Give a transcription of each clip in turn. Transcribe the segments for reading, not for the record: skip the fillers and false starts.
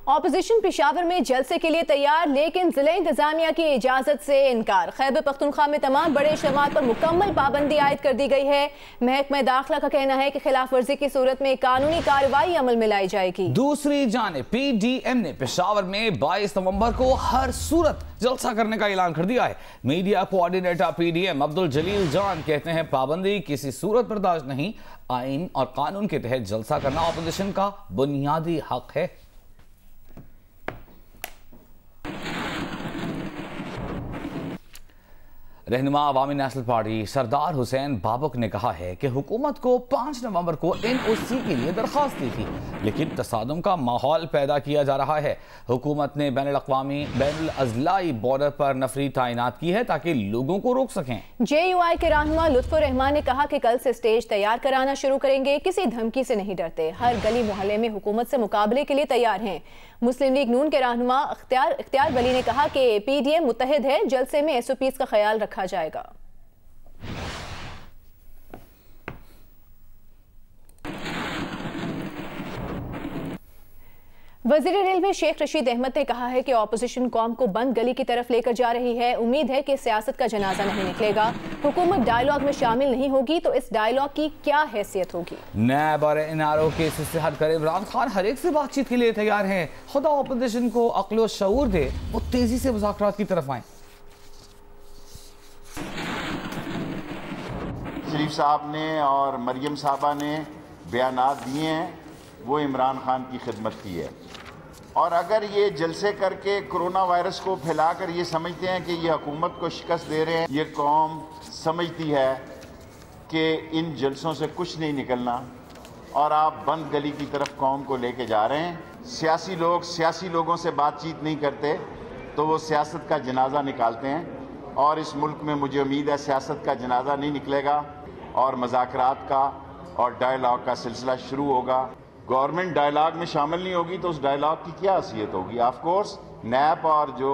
Opposition Peshawar में जलसे के लिए तैयार, लेकिन जिला इंतजामिया की इजाजत से इनकार। खैबर पख्तूनख्वा में तमाम बड़े इज्तिमात पर मुकम्मल पाबंदी आयद कर दी गई है। महकमा दाखिला का कहना है कि खिलाफ वर्जी की सूरत में कानूनी कार्रवाई अमल में लाई जाएगी। दूसरी जानिब PDM ने पेशावर में 22 नवंबर को हर सूरत जलसा करने का ऐलान कर दिया है। मीडिया कोऑर्डिनेटर PDM अब्दुल जलील जान कहते हैं पाबंदी किसी सूरत बर्दाश्त नहीं, आइन और कानून के तहत जलसा करना ऑपोजिशन का बुनियादी हक है। रहनुमा अवामी नेशनल पार्टी सरदार हुसैन बाबुक ने कहा है कि हुकूमत को 5 नवंबर को NOC के लिए दरख्वास्त दी थी, लेकिन तसादुम का माहौल पैदा किया जा रहा है। हुकूमत ने बैनुल-अज़लाई बॉर्डर पर नफरी तैनात की है ताकि लोगों को रोक सकें। JUI के रहनुमा लुत्फुर रहमान ने कहा कि कल से स्टेज तैयार कराना शुरू करेंगे, किसी धमकी से नहीं डरते, हर गली मोहल्ले में हुकूमत से मुकाबले के लिए तैयार हैं। मुस्लिम लीग नून के रहनुमा इख्तियार वली ने कहा कि PDM मुत्तहिद है, जलसे में SOPs का ख्याल रखा जाएगा। वज़ीर रेलवे शेख रशीद अहमद ने कहा है कि ऑपोजिशन कौम को बंद गली की तरफ लेकर जा रही है। उम्मीद है कि सियासत का जनाजा नहीं निकलेगा। हुकूमत डायलॉग में शामिल नहीं होगी तो इस डायलॉग की क्या हैसियत होगी। नैब और NRO केसेस से हटकर इमरान खान हर एक से बातचीत के लिए तैयार हैं। खुदा ऑपोजिशन को अक्ल व शऊर दे, वो तेजी से मुज़ाकरात की तरफ आए। शरीफ साहब ने और मरियम साहबा ने बयानात दिए हैं, वो इमरान खान की खिदमत की है। और अगर ये जलसे करके कोरोना वायरस को फैलाकर ये समझते हैं कि ये हुकूमत को शिकस्त दे रहे हैं, ये कौम समझती है कि इन जलसों से कुछ नहीं निकलना और आप बंद गली की तरफ कौम को लेके जा रहे हैं। सियासी लोग सियासी लोगों से बातचीत नहीं करते तो वो सियासत का जनाजा निकालते हैं, और इस मुल्क में मुझे उम्मीद है सियासत का जनाजा नहीं निकलेगा और मुज़ाकरात का और डायलॉग का सिलसिला शुरू होगा। गवर्नमेंट डायलॉग में शामिल नहीं होगी तो उस डायलॉग की क्या हैसियत होगी। ऑफ कोर्स नैप और जो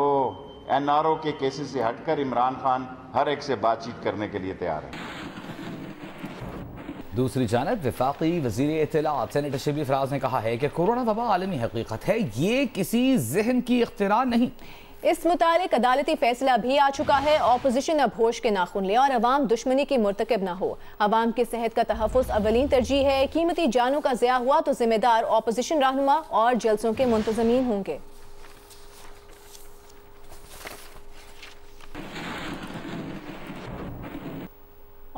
NRO के केसेस से हटकर इमरान खान हर एक से बातचीत करने के लिए तैयार है। दूसरी जानब वफाकी वज़ीर इत्तलात सेनेटर शबीर फराज ने कहा है कि कोरोना वबा आलमी हकीकत है, ये किसी जहन की इख्तिरा नहीं। इस मुतालिक अदालती फैसला भी आ चुका है। ऑपोजिशन अब होश के नाखून ले और अवाम दुश्मनी की मुर्तकब ना हो। अवाम की सेहत का तहफ़्फ़ुज़ अवलीन तरजीह है। कीमती जानों का ज़िया हुआ तो जिम्मेदार ऑपोजिशन रहनुमा और जलसों के मुंतज़मीन होंगे।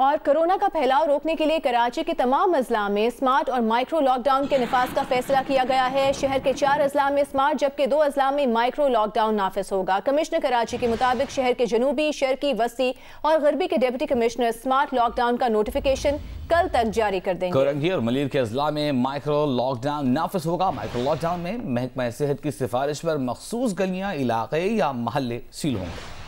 और कोरोना का फैलाव रोकने के लिए कराची के तमाम अजला में स्मार्ट और माइक्रो लॉकडाउन के निफाज का फैसला किया गया है। शहर के 4 अजला में स्मार्ट जबकि 2 अजला में माइक्रो लॉकडाउन नाफिज होगा। कमिश्नर कराची के मुताबिक शहर के जनूबी, शर्की, वस्ती और गरबी के डिप्टी कमिश्नर स्मार्ट लॉकडाउन का नोटिफिकेशन कल तक जारी कर देंगे। कोरंगी और मलीर के अजला में माइक्रो लॉकडाउन नाफिज होगा। माइक्रो लॉकडाउन में महकमा सेहत की सिफारिश पर मखसूस गलियां, इलाके या महल्ले सील होंगे।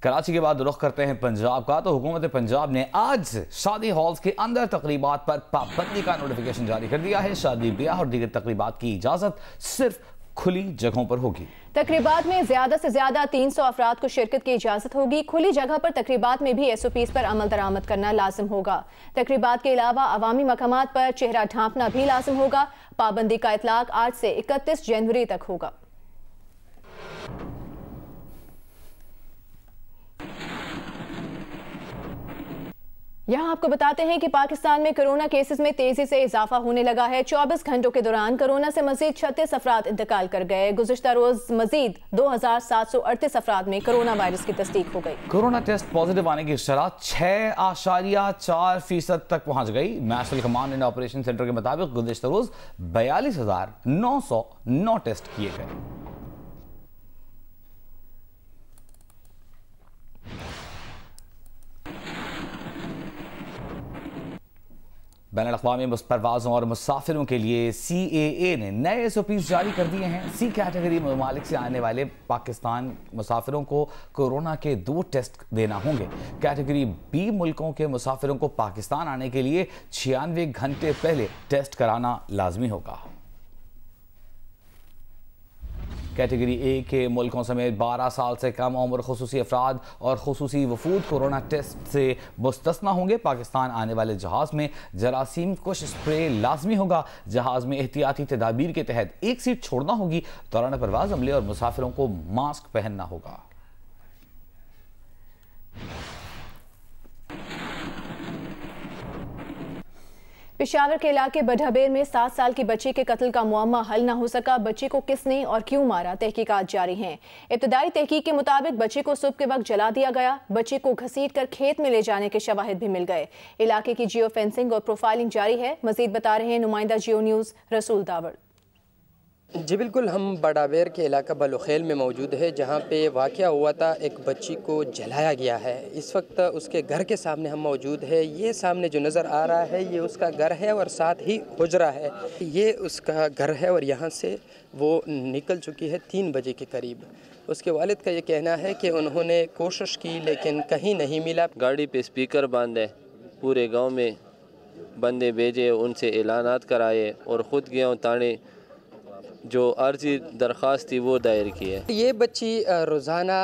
कराची के बाद रुख करते हैं पंजाब का, तो हुकूमत पंजाब ने आज शादी हॉल्स के अंदर तकरीबात पर पाबंदी का नोटिफिकेशन जारी कर दिया है। शादी ब्याह और दीगर तकरीबात की इजाजत सिर्फ खुली जगहों पर होगी। तकरीबात में ज्यादा से ज्यादा 300 अफराद को शिरकत की इजाजत होगी। खुली जगह पर तकरीबात में भी SOPs पर अमल दरामद करना लाजिम होगा। तकरीबात के अलावा अवामी मकामात पर चेहरा ढांपना भी लाजिम होगा। पाबंदी का इतलाक आज से 31 जनवरी तक होगा। यहाँ आपको बताते हैं कि पाकिस्तान में कोरोना केसेस में तेजी से इजाफा होने लगा है। 24 घंटों के दौरान कोरोना से मजीद 36 अफराद इंतकाल कर गए। गुज़िश्ता रोज मजीद 2738 अफराद में कोरोना वायरस की तस्दीक हो गई। कोरोना टेस्ट पॉजिटिव आने की शरह 6.4% तक पहुंच गई। National command and operation centre के मुताबिक गुज़िश्ता रोज 42,909 टेस्ट किए गए। बैनुल-अक़वामी परवाज़ों और मुसाफिरों के लिए CAA ने नए SOPs जारी कर दिए हैं। C कैटेगरी ममालिक से आने वाले पाकिस्तान मुसाफिरों को कोरोना के 2 टेस्ट देना होंगे। कैटेगरी B मुल्कों के मुसाफिरों को पाकिस्तान आने के लिए 96 घंटे पहले टेस्ट कराना लाजमी होगा। कैटेगरी ए के मुल्कों समेत 12 साल से कम उम्र खुसूसी अफराद और खुसूसी वफूद कोरोना टेस्ट से मुस्तस्ना होंगे। पाकिस्तान आने वाले जहाज़ में जरासीम कुश स्प्रे लाजमी होगा। जहाज़ में एहतियाती तदाबीर के तहत एक सीट छोड़ना होगी। दौरान परवाज अमले और मुसाफिरों को मास्क पहनना होगा। पेशावर के इलाके बढबेर में 7 साल की बच्ची के कत्ल का मुअम्मा हल न हो सका। बच्ची को किसने और क्यों मारा, तहकीकात जारी हैं। इब्तदाई तहकीक के मुताबिक बच्ची को सुबह के वक्त जला दिया गया। बच्ची को घसीट कर खेत में ले जाने के शवाहिद भी मिल गए। इलाके की जियो फेंसिंग और प्रोफाइलिंग जारी है। मजीद बता रहे हैं नुमाइंदा जियो न्यूज़ रसूल दावड़। जी बिल्कुल, हम बडाबेर के इलाका बलुखेल में मौजूद है, जहाँ पे वाक़या हुआ था। एक बच्ची को जलाया गया है। इस वक्त उसके घर के सामने हम मौजूद है। ये सामने जो नज़र आ रहा है ये उसका घर है और साथ ही हुजरा है। ये उसका घर है और यहाँ से वो निकल चुकी है 3 बजे के करीब। उसके वालिद का ये कहना है कि उन्होंने कोशिश की लेकिन कहीं नहीं मिला। गाड़ी पे स्पीकर बांधे, पूरे गाँव में बंदे भेजे, उनसे ऐलानात कराए और ख़ुद गया ताने जो अर्जी दरख्वास्त थी वो दायर की है। ये बच्ची रोज़ाना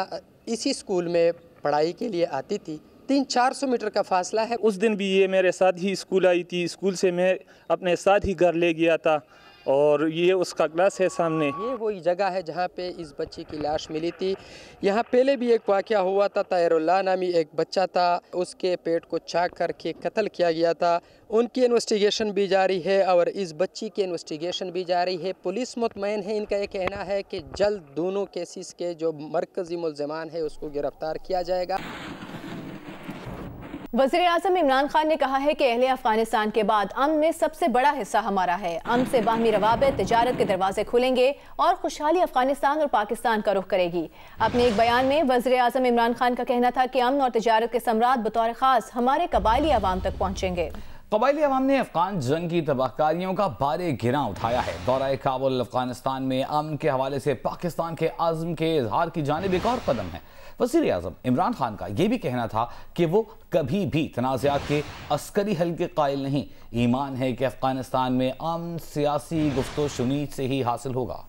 इसी स्कूल में पढ़ाई के लिए आती थी। 300-400 मीटर का फासला है। उस दिन भी ये मेरे साथ ही स्कूल आई थी। स्कूल से मैं अपने साथ ही घर ले गया था और ये उसका क्लास है सामने। ये वही जगह है जहाँ पे इस बच्ची की लाश मिली थी। यहाँ पहले भी एक वाक़या हुआ था। तायरुल्लाह नामी एक बच्चा था, उसके पेट को चाक करके कत्ल किया गया था। उनकी इन्वेस्टिगेशन भी जारी है और इस बच्ची की इन्वेस्टिगेशन भी जारी है। पुलिस मुतमईन है। इनका ये कहना है कि जल्द दोनों केसेस के जो मरकज़ी मुल्ज़िमान है उसको गिरफ्तार किया जाएगा। वज़ीर-ए-आज़म इमरान खान ने कहा है कि अहले अफगानिस्तान के बाद अमन में सबसे बड़ा हिस्सा हमारा है। अमन से बाहमी रवाबित, तिजारत के दरवाजे खुलेंगे और खुशहाली अफगानिस्तान और पाकिस्तान का रुख करेगी। अपने एक बयान में वज़ीर-ए-आज़म इमरान खान का कहना था कि अमन और तिजारत के समरात बतौर ख़ास हमारे कबायली अवाम तक पहुँचेंगे। कबायली अवाम ने अफगान जंग की तबाहकारियों का बारे गिरां उठाया है। दौरा काबुल अफगानिस्तान में अमन के हवाले से पाकिस्तान के आज़म के इजहार की जानिब एक और कदम है। वज़ीर आज़म इमरान खान का यह भी कहना था कि वो कभी भी तनाज़ात के अस्करी हल के कायल नहीं। ईमान है कि अफगानिस्तान में अमन सियासी गुफ्तो शुनीद से ही हासिल होगा।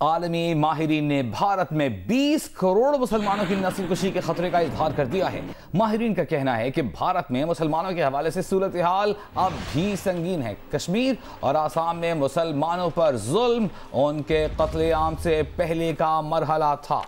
आलमी माहिरीन ने भारत में 20 करोड़ मुसलमानों की नस्लकुशी के खतरे का इजहार कर दिया है। माहिरीन का कहना है कि भारत में मुसलमानों के हवाले से सूरत हाल अब भी संगीन है। कश्मीर और आसाम में मुसलमानों पर जुल्म उनके कत्लेआम से पहले का मरहला था।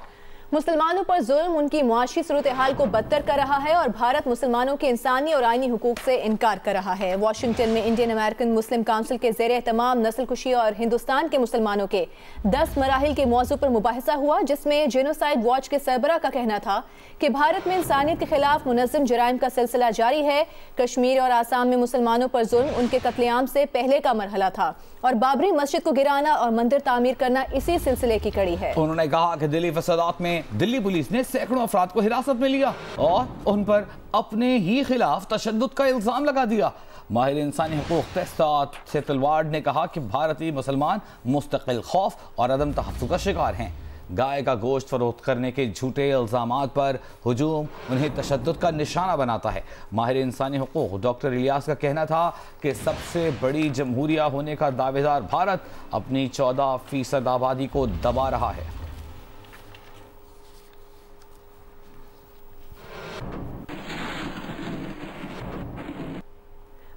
मुसलमानों पर जुल्म उनकी मुआशी सूरत हाल को बदतर कर रहा है और भारत मुसलमानों के इंसानी और आईनी हुकूक से इनकार कर रहा है। वाशिंगटन में इंडियन अमेरिकन मुस्लिम काउंसिल के ज़ेरे एहतमाम नस्लकुशी और हिंदुस्तान के मुसलमानों के 10 मराहिल के मौजू पर मुबाहिसा हुआ, जिसमें जेनोसाइड वॉच के सरबरा का कहना था कि भारत में इंसानियत के खिलाफ मुनज़्ज़म जराइम का सिलसिला जारी है। कश्मीर और आसाम में मुसलमानों पर जुल्म उनके कत्लेआम से पहले का मरहला था और बाबरी मस्जिद को गिराना और मंदिर तामीर करना इसी सिलसिले की कड़ी है। उन्होंने कहा कि दिल्ली फसादात में दिल्ली पुलिस ने सैकड़ों अफराद को हिरासत में लिया और उन पर अपने ही खिलाफ तशद्दुद का इल्जाम लगा दिया। माहिर इंसानी हुकूक तहसीत सेतलवाड ने कहा कि भारतीय मुसलमान मुस्तकिल खौफ और अदम तहफ़्फ़ुज़ का शिकार हैं। गाय का गोश्त फरोख्त करने के झूठे इल्ज़ामात पर हुजूम उन्हें तशद्दुद का निशाना बनाता है। माहिर इंसानी हुकूक डॉक्टर इलियास का कहना था कि सबसे बड़ी जमहूरिया होने का दावेदार भारत अपनी 14% आबादी को दबा रहा है।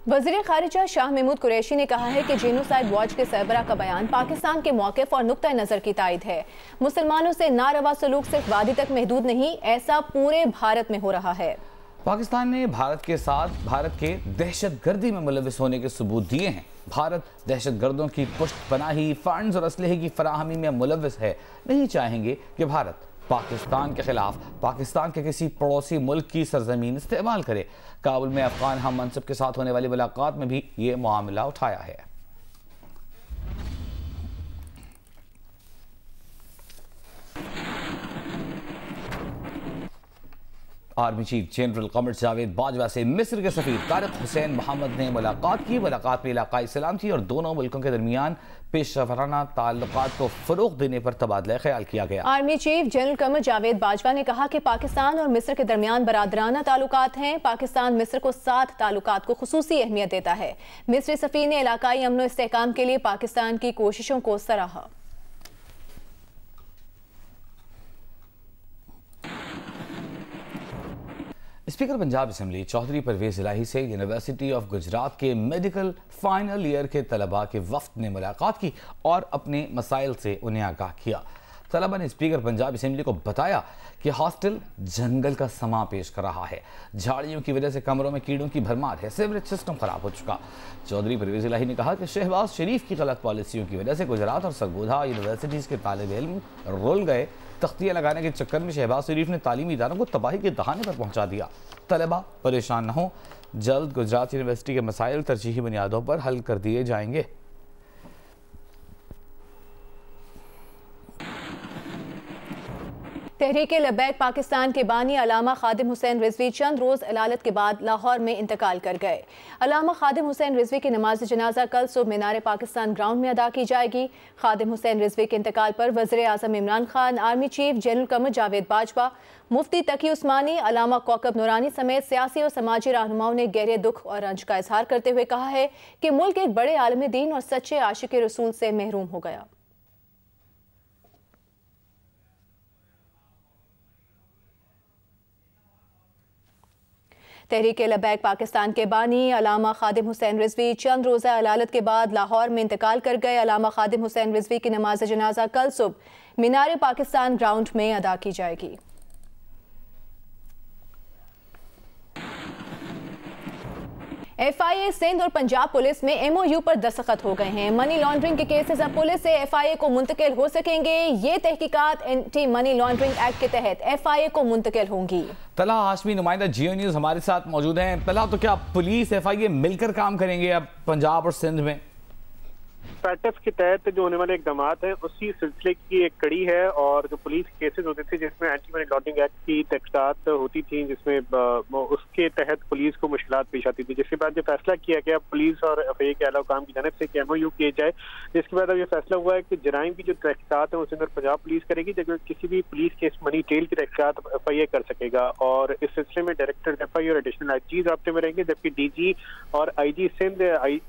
वज़ीर ख़ारिजा शाह महमूद कुरैशी ने कहा है कि जेनोसाइड वॉच के सरबरा का बयान पाकिस्तान के मौक़िफ़ और नुक्ता नज़र की तायद है। मुसलमानों से नारवा सलूक सिर्फ वादी तक महदूद नहीं, ऐसा पूरे भारत में हो रहा है। पाकिस्तान ने भारत के साथ भारत के दहशतगर्दी में मुलविस होने के सबूत दिए हैं। भारत दहशतगर्दों की पुष्ट पनाही, फंड्स और असलहे की फराहमी में मुलविस है। नहीं चाहेंगे कि भारत पाकिस्तान के खिलाफ पाकिस्तान के किसी पड़ोसी मुल्क की सरजमीन इस्तेमाल करे। काबुल में अफगान हम मनसब के साथ होने वाली मुलाकात में भी ये मामला उठाया है। Army chief general Qamar Javed Bajwa से मिस्र के सफीर तारिक हुसैन मोहम्मद ने मुलाकात की। मुलाकात में इलाकाई सलामती और दोनों मुल्कों के दरमियान पेशेवराना ताल्लुकात को फरोग देने पर तबादला ख्याल किया गया। Army chief general Qamar Javed Bajwa ने कहा कि पाकिस्तान और मिस्र के दरमियान बरादराना ताल्लुकात हैं। पाकिस्तान मिस्र को साथ ताल्लुकात को खुसूसी अहमियत देता है। मिस्री सफीर ने इलाकाई अमन व इस्तेहकाम के लिए पाकिस्तान की कोशिशों को सराहा। स्पीकर पंजाब असम्बली चौधरी परवेज इलाही से यूनिवर्सिटी ऑफ गुजरात के मेडिकल फाइनल ईयर के तलबा के वफ्द ने मुलाकात की और अपने मसाइल से उन्हें आगाह किया। तलबा ने स्पीकर पंजाब असम्बली को बताया कि हॉस्टल जंगल का समा पेश कर रहा है, झाड़ियों की वजह से कमरों में कीड़ों की भरमार है, सीवरेज सिस्टम खराब हो चुका। चौधरी परवेज इलाही ने कहा कि शहबाज शरीफ की गलत पॉलिसियों की वजह से गुजरात और सरगोधा यूनिवर्सिटीज़ के तालिब इल्म रुल गए। तख्तियाँ लगाने के चक्कर में शहबाज शरीफ ने तालीमी इदारों को तबाही के दहाने पर पहुंचा दिया। तलबा परेशान न हो, जल्द गुजरात यूनिवर्सिटी के मसाइल तरजीही बुनियादों पर हल कर दिए जाएंगे। तहरीक लबैक पाकिस्तान के बानी अलामा खादिम हुसैन रिजवी चंद रोज़ इलालत के बाद लाहौर में इंतकाल कर गए। अलामा खादिम हुसैन रिजवी की नमाज जनाजा कल सुबह मीनार पाकिस्तान ग्राउंड में अदा की जाएगी। खादिम हुसैन रिजवी के इंतकाल पर वज़ीर आज़म Imran Khan, army chief general Qamar Javed Bajwa, Mufti Taqi Usmani, Allama Kaukab Noorani समेत सियासी और समाजी रहनुमाओं ने गहरे दुख और रंज का इजहार करते हुए कहा है कि मुल्क एक बड़े आलिम दीन और सच्चे आशिक रसूल से महरूम हो गया। तहरीक लबैक पाकिस्तान के बानी अलामा खादिम हुसैन रिजवी चंद रोज़ा अलालत के बाद लाहौर में इंतकाल कर गए। अलामा खादिम हुसैन रिजवी की नमाज जनाजा कल सुबह मीनार पाकिस्तान ग्राउंड में अदा की जाएगी। FIA सिंध और पंजाब पुलिस में MOU पर दस्तखत हो गए हैं। मनी लॉन्ड्रिंग के केसेस अब पुलिस से FIA को मुंतकिल हो सकेंगे। ये तहकीकात एंटी मनी लॉन्ड्रिंग एक्ट के तहत FIA को मुंतकिल होंगी। तला हाशमी नुमाइंदा जियो न्यूज़ हमारे साथ मौजूद हैं। तला, तो क्या पुलिस FIA मिलकर काम करेंगे अब पंजाब और सिंध में? पैटफ के तहत जो होने वाले इकदाम हैं उसी सिलसिले की एक कड़ी है। और जो पुलिस केसेस होते थे जिसमें एंटी मनी लॉन्ड्रिंग एक्ट की तहकीकात होती थी, जिसमें उसके तहत पुलिस को मुश्किलात पेश आती थी, जिसके बाद जो फैसला किया गया पुलिस और FIA के अलावा काम की जानिब से MOU किए जाए, जिसके बाद अब ये फैसला हुआ है कि जराइम की जो तहकीकात है उस अंदर पंजाब पुलिस करेगी, जबकि किसी भी पुलिस केस मनी टेल की तहकीकात FIA कर सकेगा। और इस सिलसिले में डायरेक्टर FIA और एडिशनल IG राब्ते में रहेंगे, जबकि DG और IG सिंध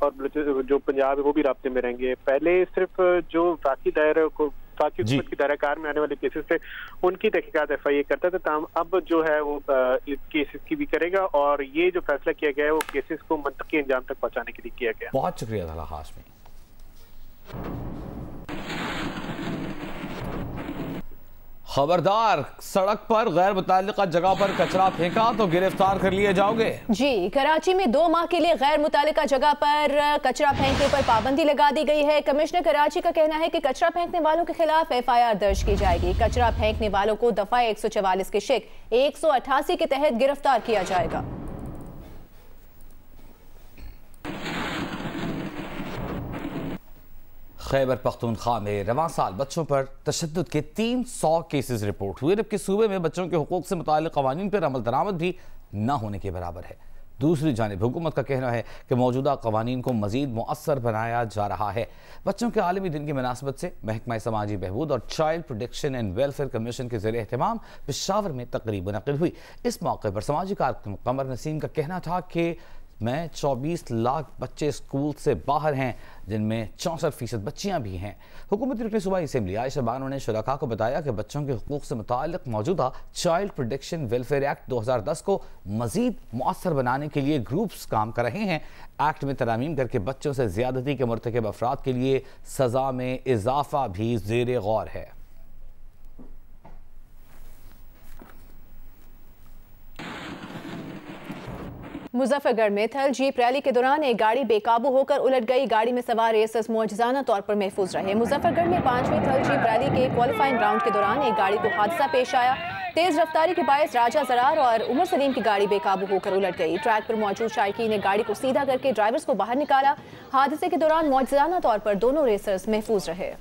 और जो पंजाब है वो भी राब्ते में रहेंगे। पहले सिर्फ जो बाकी हुकूमत की दायरा कार में आने वाले केसेस थे उनकी तहकीकात FIA करता था, ताम अब जो है वो केसेस की भी करेगा। और ये जो फैसला किया गया है वो केसेस को मंतकी अंजाम तक पहुंचाने के लिए किया गया। बहुत शुक्रिया तला हाशमी। खबरदार, सड़क पर गैर मुताल्लिका जगह पर कचरा फेंका तो गिरफ्तार कर लिए जाओगे। जी, कराची में 2 माह के लिए गैर मुताल्लिका जगह पर कचरा फेंकने पर पाबंदी लगा दी गई है। कमिश्नर कराची का कहना है कि कचरा फेंकने वालों के खिलाफ FIR दर्ज की जाएगी। कचरा फेंकने वालों को दफा 144 के शिक 188 के तहत गिरफ्तार किया जाएगा। खैबर पख्तूनख्वा में रवां साल बच्चों पर तशद्दुद के 300 केसेस रिपोर्ट हुए, जबकि सूबे में बच्चों के हुकूक से मुताल्लिक़ क़वानीन पर अमल दरामद भी न होने के बराबर है। दूसरी जानिब हुकूमत का कहना है कि मौजूदा क़वानीन को मज़ीद मुअस्सर बनाया जा रहा है। बच्चों के आलमी दिन की मुनासबत से महकमा समाजी बहबूद और child protection and welfare commission के ज़रिए एहतमाम पेशावर में तकरीब मुनक़िद हुई। इस मौके पर समाजी कारकुन कमर नसीम का कहना था कि में 24 लाख बच्चे स्कूल से बाहर हैं, जिनमें 64% बच्चियां भी हैं। हुकूमती रुकन सूबाई असेंबली आयशा बानो ने शुरका को बताया कि बच्चों के हुकूक से मुताल्लिक़ मौजूदा चाइल्ड प्रोटेक्शन वेलफेयर एक्ट 2010 को मज़ीद मुअस्सर बनाने के लिए ग्रुप्स काम कर रहे हैं। एक्ट में तरमीम करके बच्चों से ज़्यादती के मुर्तकब अफराद के लिए सज़ा में इजाफा भी ज़ेर गौर है। मुजफ्फरगढ़ में थल जीप रैली के दौरान एक गाड़ी बेकाबू होकर उलट गई। गाड़ी में सवार रेसर्स मुअज्जिज़ाना तौर पर महफूज रहे। मुजफ्फरगढ़ में 5वीं थल जीप रैली के क्वालिफाइंग राउंड के दौरान एक गाड़ी को हादसा पेश आया। तेज रफ्तारी के बायस राजा जरार और उमर सलीम की गाड़ी बेकाबू होकर उलट गई। ट्रैक पर मौजूद शायकीन ने गाड़ी को सीधा करके ड्राइवर्स को बाहर निकाला। हादसे के दौरान मुअज्जिज़ाना तौर पर दोनों रेसर्स महफूज रहे।